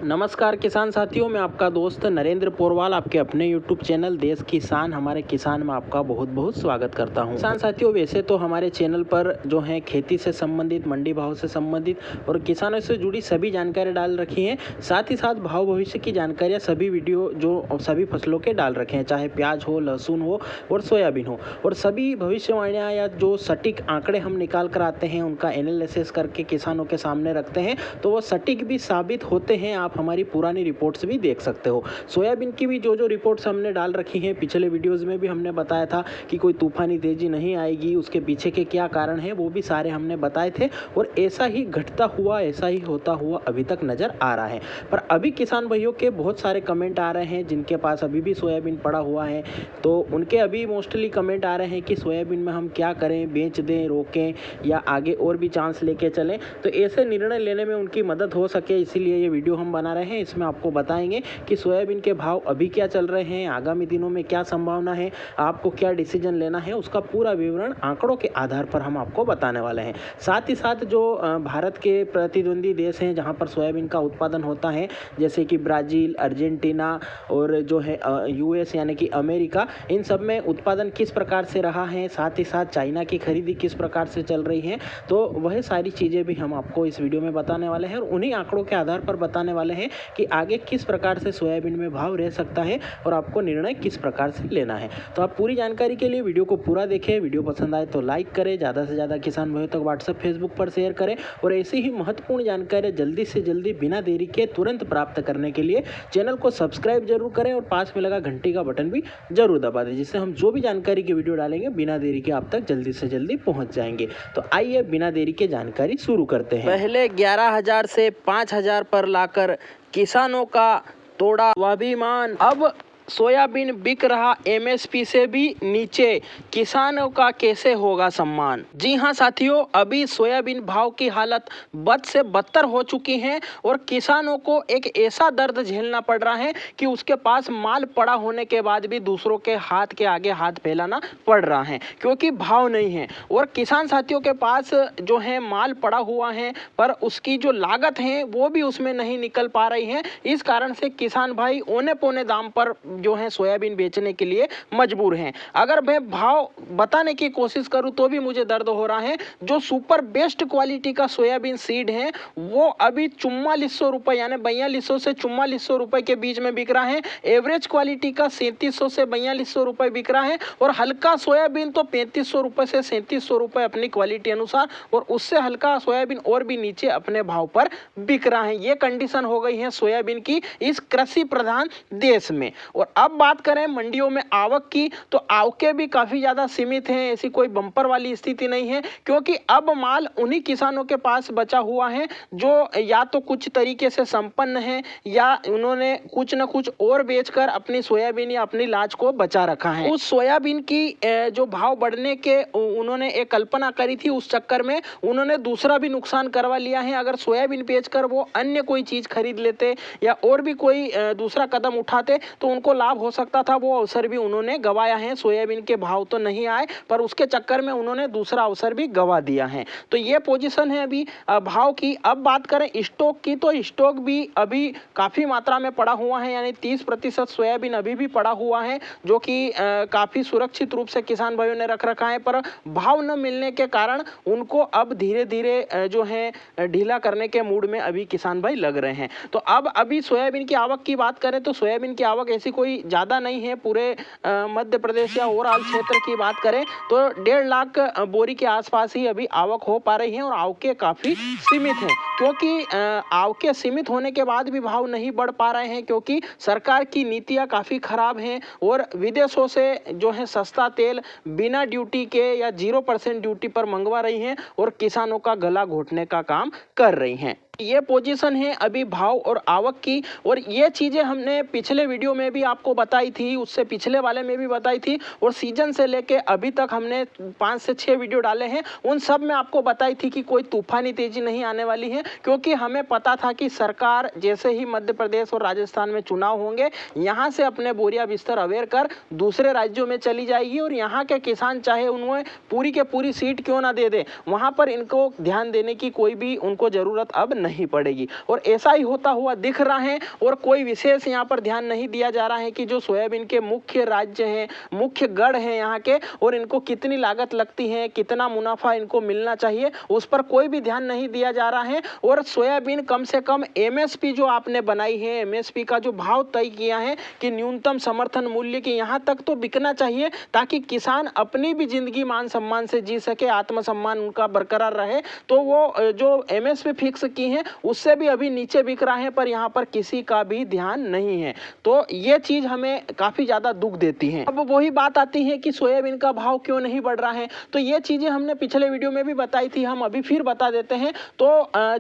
नमस्कार किसान साथियों, मैं आपका दोस्त नरेंद्र पोरवाल आपके अपने YouTube चैनल देश किसान हमारे किसान में आपका बहुत बहुत स्वागत करता हूं। किसान साथियों, वैसे तो हमारे चैनल पर जो है खेती से संबंधित, मंडी भाव से संबंधित और किसानों से जुड़ी सभी जानकारी डाल रखी हैं। साथ ही साथ भाव भविष्य की जानकारियां सभी वीडियो जो सभी फसलों के डाल रखे हैं, चाहे प्याज हो, लहसुन हो और सोयाबीन हो। और सभी भविष्यवाणियाँ या जो सटीक आंकड़े हम निकाल कर आते हैं, उनका एनालिसिस करके किसानों के सामने रखते हैं, तो वो सटीक भी साबित होते हैं। आप हमारी पुरानी रिपोर्ट्स भी देख सकते हो। सोयाबीन की भी जो रिपोर्ट्स हमने डाल रखी हैं, पिछले वीडियोस में भी हमने बताया था कि कोई तूफानी तेजी नहीं आएगी, उसके पीछे के क्या कारण हैं वो भी सारे हमने बताए थे। और ऐसा ही घटता हुआ, ऐसा ही होता हुआ अभी तक नज़र आ रहा है। पर अभी किसान भाइयों के बहुत सारे कमेंट आ रहे हैं जिनके पास अभी भी सोयाबीन पड़ा हुआ है, तो उनके अभी मोस्टली कमेंट आ रहे हैं कि सोयाबीन में हम क्या करें, बेच दें, रोकें या आगे और भी चांस लेके चलें। तो ऐसे निर्णय लेने में उनकी मदद हो सके, इसीलिए ये वीडियो हम बना रहे हैं। इसमें आपको बताएंगे कि सोयाबीन के भाव अभी क्या चल रहे हैं, आगामी दिनों में क्या संभावना है, आपको क्या डिसीजन लेना है, उसका पूरा विवरण आंकड़ों के आधार पर हम आपको बताने वाले हैं। साथ ही साथ जो भारत के प्रतिद्वंदी देश हैं जहां पर सोयाबीन का उत्पादन होता है, जैसे कि ब्राज़ील, अर्जेंटीना और जो है यूएस यानी कि अमेरिका, इन सब में उत्पादन किस प्रकार से रहा है, साथ ही साथ चाइना की खरीदी किस प्रकार से चल रही है, तो वह सारी चीज़ें भी हम आपको इस वीडियो में बताने वाले हैं। और उन्हीं आंकड़ों के आधार पर बताने वाले हैं कि आगे किस प्रकार से सोयाबीन में भाव रह सकता है और आपको निर्णय किस प्रकार से लेना है। तो आप पूरी जानकारी के लिए वीडियो को पूरा देखें। वीडियो पसंद आए तो लाइक करें, ज़्यादा से ज़्यादा किसान भाइयों तक व्हाट्सएप, फेसबुक पर शेयर करें। और ऐसी ही महत्वपूर्ण जानकारी जल्दी से जल्दी बिना देरी के तुरंत प्राप्त करने के लिए चैनल को सब्सक्राइब जरूर करें और पास में लगा घंटी का बटन भी जरूर दबा दें, जिससे हम जो भी जानकारी की वीडियो डालेंगे बिना देरी के आप तक जल्दी से जल्दी पहुंच जाएंगे। तो आइए बिना देरी के जानकारी शुरू करते हैं। पहले 11,000 से 5,000 पर लाकर किसानों का तोड़ा स्वाभिमान। अब सोयाबीन बिक रहा एमएसपी से भी नीचे, किसानों का कैसे होगा सम्मान। जी हां साथियों, अभी सोयाबीन भाव की हालत बद से बदतर हो चुकी है और किसानों को एक ऐसा दर्द झेलना पड़ रहा है कि उसके पास माल पड़ा होने के बाद भी दूसरों के हाथ के आगे हाथ फैलाना पड़ रहा है, क्योंकि भाव नहीं है। और किसान साथियों के पास जो है माल पड़ा हुआ है, पर उसकी जो लागत है वो भी उसमें नहीं निकल पा रही है। इस कारण से किसान भाई औने पौने दाम पर जो है सोयाबीन बेचने के लिए मजबूर हैं। अगर मैं भाव बताने की कोशिश करूं तो भी मुझे दर्द हो रहा है। जो सुपर बेस्ट क्वालिटी का सोयाबीन सीड है वो अभी 4400 रुपए यानी 4200 से 4400 रुपए के बीच में बिक रहा है। एवरेज क्वालिटी का 3700 से 4200 रुपए बिक रहा है और हल्का सोयाबीन तो 3500 रुपए से 3700 रुपए अपनी क्वालिटी अनुसार, और उससे हल्का सोयाबीन और भी नीचे अपने भाव पर बिक रहा है। ये कंडीशन हो गई है सोयाबीन की इस कृषि प्रधान देश में। और अब बात करें मंडियों में आवक की, तो आवकें भी काफी ज्यादा सीमित हैं। ऐसी कोई बम्पर वाली स्थिति नहीं है, क्योंकि अब माल उन्हीं किसानों के पास बचा हुआ है जो या तो कुछ तरीके से संपन्न है या उन्होंने कुछ न कुछ और बेचकर अपनी सोयाबीन या अपनी लाज को बचा रखा है। उस सोयाबीन की जो भाव बढ़ने के उन्होंने एक कल्पना करी थी, उस चक्कर में उन्होंने दूसरा भी नुकसान करवा लिया है। अगर सोयाबीन बेचकर वो अन्य कोई चीज खरीद लेते या और भी कोई दूसरा कदम उठाते तो उनको लाभ हो सकता था, वो अवसर भी उन्होंने गवाया है। सोयाबीन के भाव तो नहीं आए, पर उसके चक्कर में उन्होंने दूसरा अवसर भी गवा दिया है। तो ये पोजीशन है अभी भाव की। अब बात करें स्टॉक की, तो स्टॉक भी अभी काफी मात्रा में पड़ा हुआ है, यानी 30% सोयाबीन अभी भी पड़ा हुआ है, जो कि काफी सुरक्षित रूप से किसान भाइयों ने रख रखा है। पर भाव न मिलने के कारण उनको अब धीरे धीरे जो है ढीला करने के मूड में अभी किसान भाई लग रहे हैं। तो अब अभी सोयाबीन की आवक की बात करें तो सोयाबीन की आवक ऐसी कोई ज्यादा नहीं है। पूरे मध्य प्रदेश या ओवरऑल क्षेत्र की बात करें तो 1.5 लाख बोरी के आसपास ही अभी आवक हो पा रही है और आवकें काफी सीमित हैं, क्योंकि आवकें सीमित होने के बाद भी भाव नहीं बढ़ पा रहे हैं, क्योंकि सरकार की नीतियां काफी खराब हैं और विदेशों से जो है सस्ता तेल बिना ड्यूटी के या 0% ड्यूटी पर मंगवा रही हैं और किसानों का गला घोटने का काम कर रही हैं। ये पोजीशन है अभी भाव और आवक की। और ये चीजें हमने पिछले वीडियो में भी आपको बताई थी, उससे पिछले वाले में भी बताई थी, और सीजन से लेके अभी तक हमने 5 से 6 वीडियो डाले हैं। उन सब में आपको बताई थी कि कोई तूफानी तेजी नहीं आने वाली है, क्योंकि हमें पता था कि सरकार जैसे ही मध्य प्रदेश और राजस्थान में चुनाव होंगे, यहाँ से अपने बोरिया बिस्तर अवेयर कर दूसरे राज्यों में चली जाएगी और यहाँ के किसान चाहे उन्हें पूरी के पूरी सीट क्यों ना दे दे, वहां पर इनको ध्यान देने की कोई भी उनको जरूरत अब नहीं पड़ेगी। और ऐसा ही होता हुआ दिख रहा है और कोई विशेष यहाँ पर ध्यान नहीं दिया जा रहा है कि जो सोयाबीन के मुख्य राज्य हैं, मुख्य गढ़ हैं यहाँ के, और इनको कितनी लागत लगती है, कितना मुनाफा इनको मिलना चाहिए, उस पर कोई भी ध्यान नहीं दिया जा रहा है। और सोयाबीन कम से कम एमएसपी जो आपने बनाई है, एमएसपी का जो भाव तय किया है कि न्यूनतम समर्थन मूल्य के यहाँ तक तो बिकना चाहिए, ताकि किसान अपनी भी जिंदगी मान सम्मान से जी सके, आत्मसम्मान उनका बरकरार रहे। तो वो जो एमएसपी फिक्स की है उससे भी अभी नीचे बिक रहा है, पर यहाँ पर किसी का भी ध्यान नहीं है। तो ये चीज हमें काफी ज्यादा दुख देती है। अब वही बात आती है कि सोयाबीन का भाव क्यों नहीं बढ़ रहा है, तो ये चीजें हमने पिछले वीडियो में भी बताई थी, हम अभी फिर बता देते हैं। तो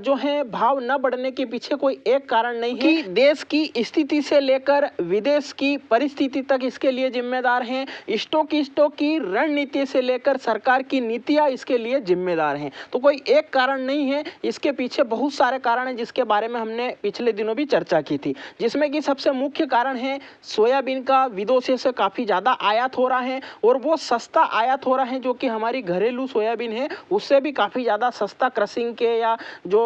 जो है भाव न बढ़ने के पीछे कोई एक कारण नहीं है कि देश की स्थिति से लेकर विदेश की परिस्थिति तक इसके लिए जिम्मेदार हैं, स्टॉक की रणनीति से लेकर सरकार की नीतियां इसके लिए जिम्मेदार हैं। तो कोई एक कारण नहीं है, इसके पीछे बहुत सारे कारण हैं जिसके बारे में हमने पिछले दिनों भी चर्चा की थी, जिसमें कि सबसे मुख्य कारण है सोयाबीन का विदेशों से काफी ज्यादा आयात हो रहा है, और वो सस्ता आयात हो रहा है जो कि हमारी घरेलू सोयाबीन है उससे भी काफी ज्यादा सस्ता क्रशिंग के या जो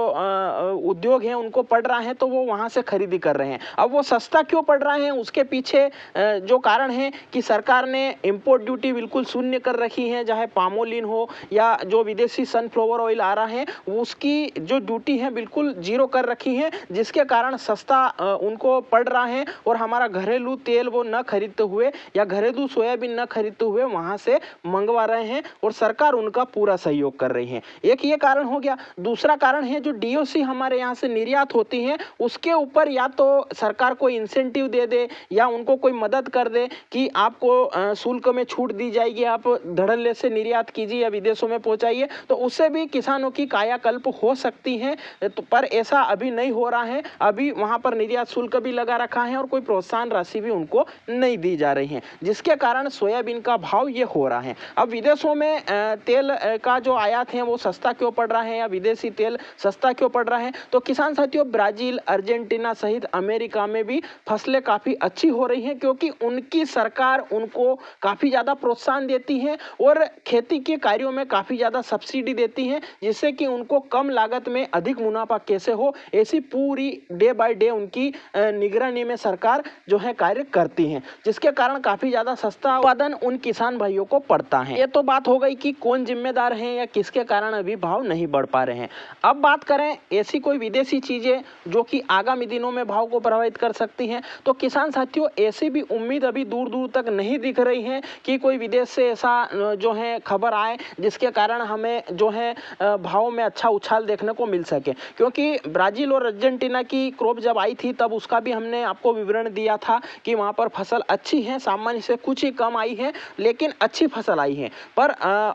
उद्योग हैं उनको पड़ रहा है, तो वो वहां से खरीदी कर रहे हैं। अब वो सस्ता क्यों पड़ रहा है, उसके पीछे जो कारण है कि सरकार ने इंपोर्ट ड्यूटी बिल्कुल शून्य कर रखी है, चाहे पामोलिन हो या जो विदेशी सनफ्लावर ऑयल आ रहा है उसकी जो ड्यूटी है बिल्कुल जीरो कर रखी है, जिसके कारण सस्ता उनको पड़ रहा है और हमारा घरेलू तेल वो न खरीदते हुए या घरेलू सोयाबीन न खरीदते हुए वहां से मंगवा रहे हैं, और सरकार उनका पूरा सहयोग कर रही है। एक ये कारण हो गया। दूसरा कारण है जो डीओसी हमारे यहाँ से निर्यात होती है उसके ऊपर या तो सरकार को इंसेंटिव दे दे या उनको कोई मदद कर दे कि आपको शुल्क में छूट दी जाएगी, आप धड़ल्ले से निर्यात कीजिए या विदेशों में पहुंचाइए, तो उससे भी किसानों की कायाकल्प हो सकती है। तो पर ऐसा अभी नहीं हो रहा है, अभी वहां पर निर्यात शुल्क भी लगा रखा है और कोई प्रोत्साहन राशि भी उनको नहीं दी जा रही है, जिसके कारण सोयाबीन का भाव ये हो रहा है। अब विदेशों में तेल का जो आयात है वो सस्ता क्यों पड़ रहा है या विदेशी तेल सस्ता क्यों पड़ रहा है, तो किसान साथियों ब्राजील, अर्जेंटीना सहित अमेरिका में भी फसलें काफी अच्छी हो रही हैं, क्योंकि उनकी सरकार उनको काफी ज्यादा प्रोत्साहन देती है और खेती के कार्यों में काफी ज्यादा सब्सिडी देती है, जिससे कि उनको कम लागत में अधिक मुनाफा कैसे हो, ऐसी पूरी डे बाय डे उनकी निगरानी में सरकार जो है कार्य करती है, जिसके कारण काफी ज्यादा सस्ता उत्पादन उन किसान भाइयों को पड़ता है। ये तो बात हो गई कि कौन जिम्मेदार है या किसके कारण अभी भाव नहीं बढ़ पा रहे हैं। अब बात करें ऐसी कोई विदेशी चीजें जो कि आगामी दिनों में भाव को प्रभावित कर सकती हैं, तो किसान साथियों ऐसी भी उम्मीद अभी दूर दूर तक नहीं दिख रही है कि कोई विदेश से ऐसा जो है खबर आए जिसके कारण हमें जो है भाव में अच्छा उछाल देखने को मिल सके। क्योंकि ब्राजील और अर्जेंटीना की क्रॉप जब आई थी तब उसका भी हमने आपको विवरण दिया था कि वहां पर फसल अच्छी है, सामान्य से कुछ ही कम आई है लेकिन अच्छी फसल आई है, पर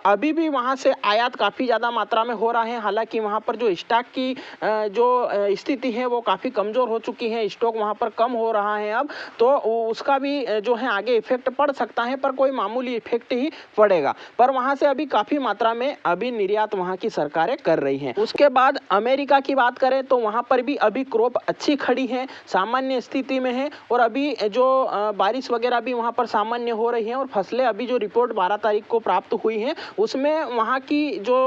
अभी भी वहां से आयात काफी ज्यादा मात्रा में हो रहा है। हालांकि वहां पर जो स्टॉक की जो स्थिति है वो काफी कमजोर हो चुकी है, स्टॉक वहां पर कम हो रहा है अब, तो उसका भी जो है आगे इफेक्ट पड़ सकता है, पर कोई मामूली इफेक्ट ही पड़ेगा। पर वहां से अभी काफी मात्रा में अभी निर्यात वहां की सरकारें कर रही हैं। उसके बाद अमेरिका की बात करें तो वहां पर भी अभी क्रॉप अच्छी खड़ी है, सामान्य स्थिति में है, और अभी जो बारिश वगैरह भी वहां पर सामान्य हो रही है, और फसलें अभी जो रिपोर्ट 12 तारीख को प्राप्त हुई है उसमें वहां की जो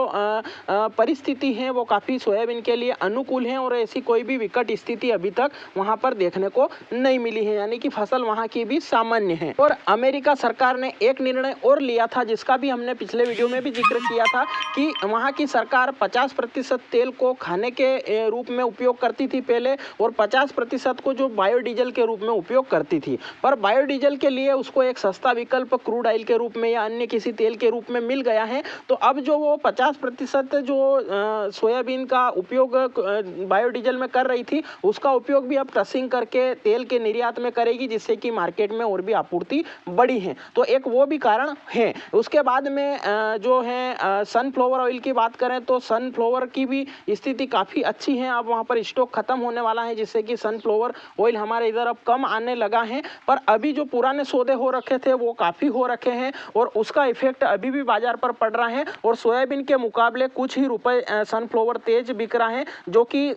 परिस्थिति है वो काफी सोयाबीन के लिए अनुकूल है, और ऐसी कोई भी विकट स्थिति अभी तक वहां पर देखने को नहीं मिली है, यानी कि फसल वहां की भी सामान्य है। और अमेरिका सरकार ने एक निर्णय और लिया था जिसका भी हमने पिछले वीडियो में भी जिक्र किया था कि वहां की सरकार 50% तेल को खाने के रूप में उपयोग करती थी पहले, और 50% को जो बायोडीजल के रूप में उपयोग करती थी, पर बायोडीजल के लिए उसको एक सस्ता विकल्प क्रूड ऑयल के रूप में या अन्य किसी तेल के रूप में मिल गया है। तो अब जो वो 50% जो सोयाबीन का उपयोग बायोडीजल में कर रही थी उसका उपयोग भी अब क्रशिंग करके तेल के निर्यात में करेगी, जिससे कि मार्केट में और भी आपूर्ति बढ़ी है। तो एक वो भी कारण है। उसके बाद में जो है सनफ्लावर ऑयल की बात करें तो सनफ्लावर की भी स्थिति काफी अच्छी है, अब वहां पर स्टॉक खत्म होने वाला है, जिससे कि सनफ्लावर ऑयल हमारे इधर अब कम आने लगा है, पर अभी जो पुराने सौदे हो रखे थे वो काफी हो रखे हैं और उसका इफेक्ट अभी भी बाजार पर पड़ रहा है, और सोयाबीन के मुकाबले कुछ ही रुपए सनफ्लावर तेज बिक रहा है, जो कि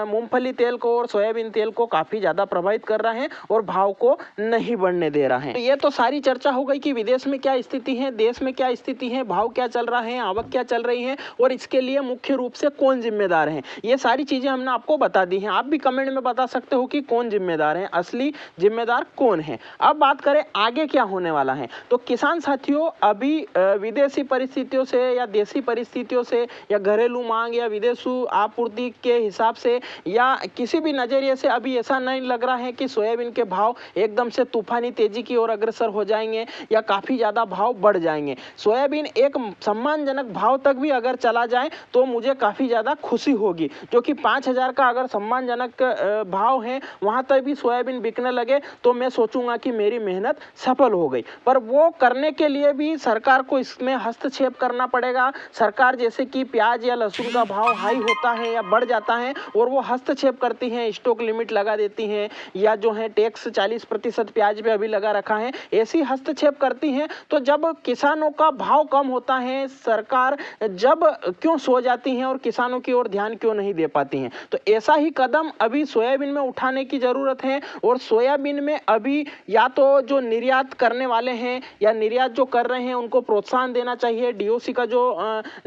मूंगफली तेल को और सोयाबीन तेल को काफी ज्यादा प्रभावित कर रहा है और भाव को नहीं बढ़ने दे रहा है। तो ये तो सारी चर्चा हो गई कि विदेश में क्या स्थिति है, देश में क्या स्थिति है, भाव क्या चल रहा है, आवक क्या चल रही है और इसके लिए मुख्य रूप से कौन जिम्मेदार है। ये सारी चीज़ें हमने आपको बता दी हैं। आप भी कमेंट में बता सकते हो कि कौन जिम्मेदार है, असली जिम्मेदार कौन है। अब बात करें आगे क्या होने वाला है, तो किसान साथियों अभी विदेशी परिस्थितियों से या देशी परिस्थितियों से या घरेलू मांग या विदेशी आपूर्ति के हिसाब से या किसी भी नज़रिए से अभी ऐसा नहीं लग रहा है कि सोयाबीन के भाव एकदम से तूफानी तेजी की ओर अग्रसर हो जाएंगे या काफ़ी ज़्यादा भाव बढ़ जाएंगे। सोयाबीन एक सम्मानजनक भाव तक भी अगर चला जाए तो मुझे काफ़ी ज़्यादा खुशी होगी, जो कि 5,000 का अगर सम्मानजनक भाव है वहाँ तक भी सोयाबीन बिकने लगे तो मैं सोचूंगा कि मेरी मेहनत सफल हो गई। पर वो करने के लिए भी सरकार को इसमें हस्तक्षेप करना पड़ेगा। सरकार जैसे कि प्याज या लहसुन का भाव हाई होता है या बढ़ जाता है और वो हस्तक्षेप करती हैं, स्टॉक लिमिट लगा देती हैं या जो है टैक्स 40% प्याज पे अभी लगा रखा है, ऐसी हस्तक्षेप करती हैं। तो जब किसानों का भाव कम होता है, सरकार जब क्यों सो जाती हैं और किसानों की ओर ध्यान क्यों नहीं दे पाती हैं। तो ऐसा ही कदम अभी सोयाबीन में उठाने की ज़रूरत है। और सोयाबीन में अभी या तो जो निर्यात करने वाले हैं या निर्यात जो कर रहे हैं उनको प्रोत्साहन देना चाहिए। डीओसी का जो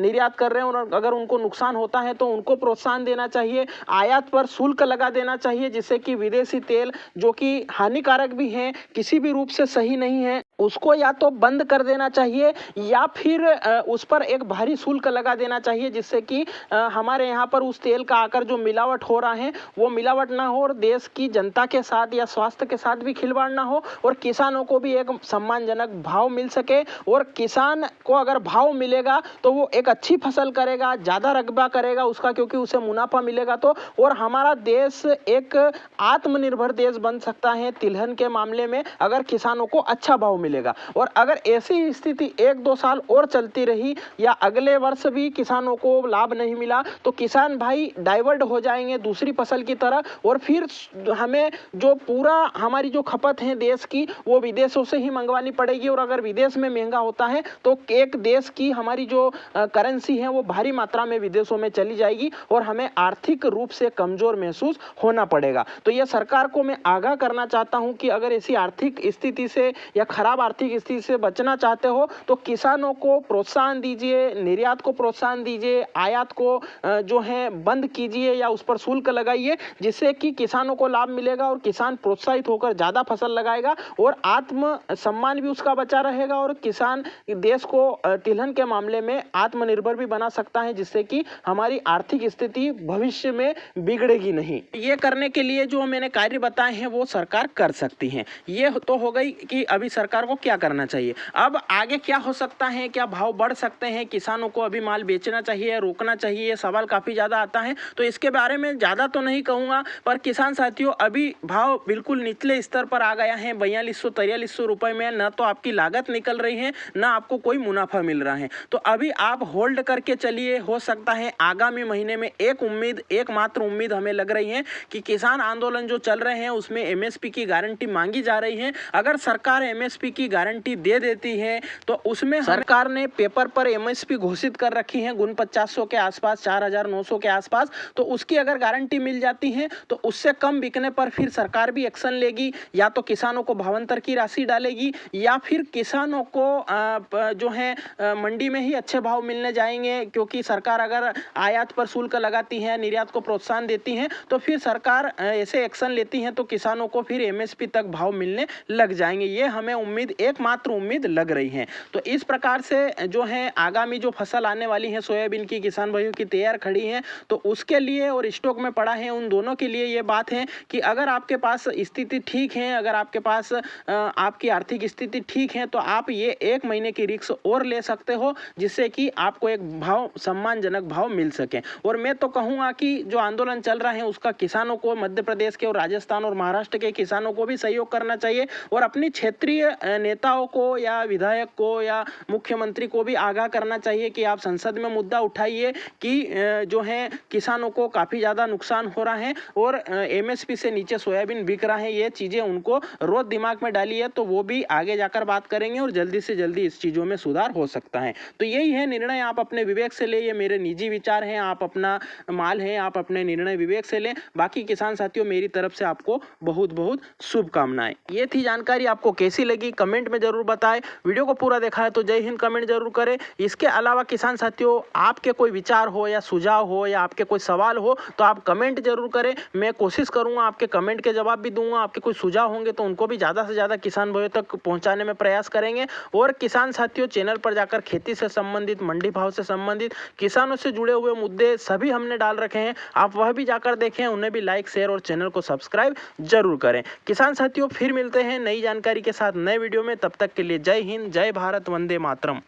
निर्यात कर रहे हैं और अगर उनको नुकसान होता है तो उनको प्रोत्साहन देना चाहिए। आयात पर शुल्क लगा देना चाहिए जिससे कि विदेशी तेल जो कि हानिकारक भी है, किसी भी रूप से सही नहीं है, उसको या तो बंद कर देना चाहिए या फिर उस पर एक भारी शुल्क लगा देना चाहिए जिससे कि हमारे यहाँ पर उस तेल का आकर जो मिलावट हो रहा है वो मिलावट ना हो और देश की जनता के साथ या स्वास्थ्य के साथ भी खिलवाड़ ना हो और किसानों को भी एक सम्मानजनक भाव मिल सके। और किसान को अगर भाव मिलेगा तो वो एक अच्छी फसल करेगा, ज़्यादा रकबा करेगा उसका, क्योंकि उसे मुनाफा मिलेगा तो, और हमारा देश एक आत्मनिर्भर देश बन सकता है तिलहन के मामले में अगर किसानों को अच्छा भाव मिलेगा। और अगर ऐसी स्थिति 1-2 साल और चलती रही या अगले वर्ष भी किसानों को लाभ नहीं मिला तो किसान भाई डाइवर्ट हो जाएंगे दूसरी फसल की तरफ और फिर हमें जो पूरा हमारी जो खपत है देश की वो विदेशों से ही मंगवानी पड़ेगी। और अगर विदेश में महंगा होता है तो एक देश की हमारी जो करेंसी है वो भारी मात्रा में विदेशों में चली जाएगी और हमें आर्थिक रूप से कमजोर महसूस होना पड़ेगा। तो यह सरकार को मैं आगाह करना चाहता हूं कि अगर ऐसी आर्थिक स्थिति से या खराब आर्थिक स्थिति से बचना चाहते हो तो किसानों को प्रोत्साहन दीजिए, निर्यात को प्रोत्साहन दीजिए, आयात को जो है बंद कीजिए या उस पर शुल्क लगाइए जिससे कि किसानों को लाभ मिलेगा और किसान प्रोत्साहित होकर ज़्यादा फसल लगाएगा और आत्म सम्मान भी उसका बचा रहेगा और किसान देश को तिलहन के मामले में आत्मनिर्भर भी बना सकता है जिससे कि हमारी आर्थिक स्थिति भविष्य में बिगड़ेगी नहीं। ये करने के लिए जो मैंने कार्य बताए हैं वो सरकार कर सकती है। ये तो हो गई कि अभी सरकार को क्या करना चाहिए। अब आगे क्या हो सकता है, क्या भाव बढ़ सकते हैं, किसानों को अभी माल बेचना चाहिए, रोकना चाहिए, ये सवाल काफ़ी ज़्यादा आता है। तो इसके बारे में ज़्यादा तो नहीं कहूँगा, पर किसान साथियों अभी भाव बिल्कुल निचले स्तर पर आ गया है। 4200-4300 रुपये में न तो आपकी लागत निकल रही है न आपको कोई मुनाफा मिल रहा है। तो अभी आप होल्ड करके चलिए, हो सकता है आगामी महीने में एकमात्र उम्मीद हमें लग रही है कि किसान आंदोलन जो चल रहे हैं उसमें एमएसपी की गारंटी मांगी जा रही है। अगर सरकार एमएसपी की गारंटी दे देती है तो उसमें सरकार ने पेपर पर एमएसपी घोषित कर रखी है 4900 के आसपास, 4900 के आसपास, तो उसकी अगर गारंटी मिल जाती है तो उससे कम बिकने पर फिर सरकार भी एक्शन लेगी, या तो किसानों को भावांतर की राशि डालेगी या फिर किसानों को जो है मंडी में ही अच्छे भाव मिलने जाएंगे, क्योंकि सरकार अगर आयात पर शुल्क लगाती है, निर्यात को प्रोत्साहन देती है तो फिर सरकार ऐसे एक्शन लेती है तो किसानों को फिर एमएसपी तक भाव मिलने लग जाएंगे। ये हमें एकमात्र उम्मीद लग रही है। तो इस प्रकार से जो है आगामी जो फसल आने वाली है सोयाबीन की किसान भाइयों की तैयार खड़ी है, तो उसके लिए और स्टॉक में पड़ा है उन दोनों के लिए ये बात है कि अगर आपके पास स्थिति ठीक है, अगर आपके पास आपकी आर्थिक स्थिति ठीक है तो आप ये 1 महीने की रिस्क और ले सकते हो जिससे कि आपको एक भाव सम्मानजनक भाव मिल सके। और मैं तो कहूँगा कि जो आंदोलन चल रहा है उसका किसानों को, मध्य प्रदेश के और राजस्थान और महाराष्ट्र के किसानों को भी सहयोग करना चाहिए और अपनी क्षेत्रीय नेताओं को या विधायक को या मुख्यमंत्री को भी आगाह करना चाहिए कि आप संसद में मुद्दा उठाइए कि जो है किसानों को काफ़ी ज़्यादा नुकसान हो रहा है और एमएसपी से नीचे सोयाबीन बिक रहा है। ये चीज़ें उनको रोज दिमाग में डाली है तो वो भी आगे जाकर बात करेंगे और जल्दी से जल्दी इस चीज़ों में सुधार हो सकता है। तो यही है निर्णय, आप अपने विवेक से ले, ये मेरे निजी विचार हैं, आप अपना माल है, आप अपने निर्णय विवेक से लें। बाकी किसान साथियों मेरी तरफ से आपको बहुत बहुत शुभकामनाएं। ये थी जानकारी, आपको कैसी लगी कमेंट में जरूर बताएं। वीडियो को पूरा देखा है तो जय हिंद कमेंट जरूर करें। इसके अलावा किसान साथियों, आपके कोई विचार हो या सुझाव हो या आपके कोई सवाल हो तो आप कमेंट जरूर करें। मैं कोशिश करूंगा आपके कमेंट के जवाब भी दूंगा। आपके कोई सुझाव होंगे तो उनको भी ज़्यादा से ज़्यादा किसान भाइयों तक पहुंचाने में प्रयास करेंगे। और किसान साथियों, चैनल पर जाकर खेती से संबंधित, मंडी भाव से संबंधित, किसानों से जुड़े हुए मुद्दे सभी हमने डाल रखे हैं, आप वह भी जाकर देखें, उन्हें भी लाइक, शेयर और चैनल को सब्सक्राइब जरूर करें। किसान साथियों, फिर मिलते हैं नई जानकारी के साथ नए वीडियो में। तब तक के लिए जय हिंद, जय भारत, वंदे मातरम।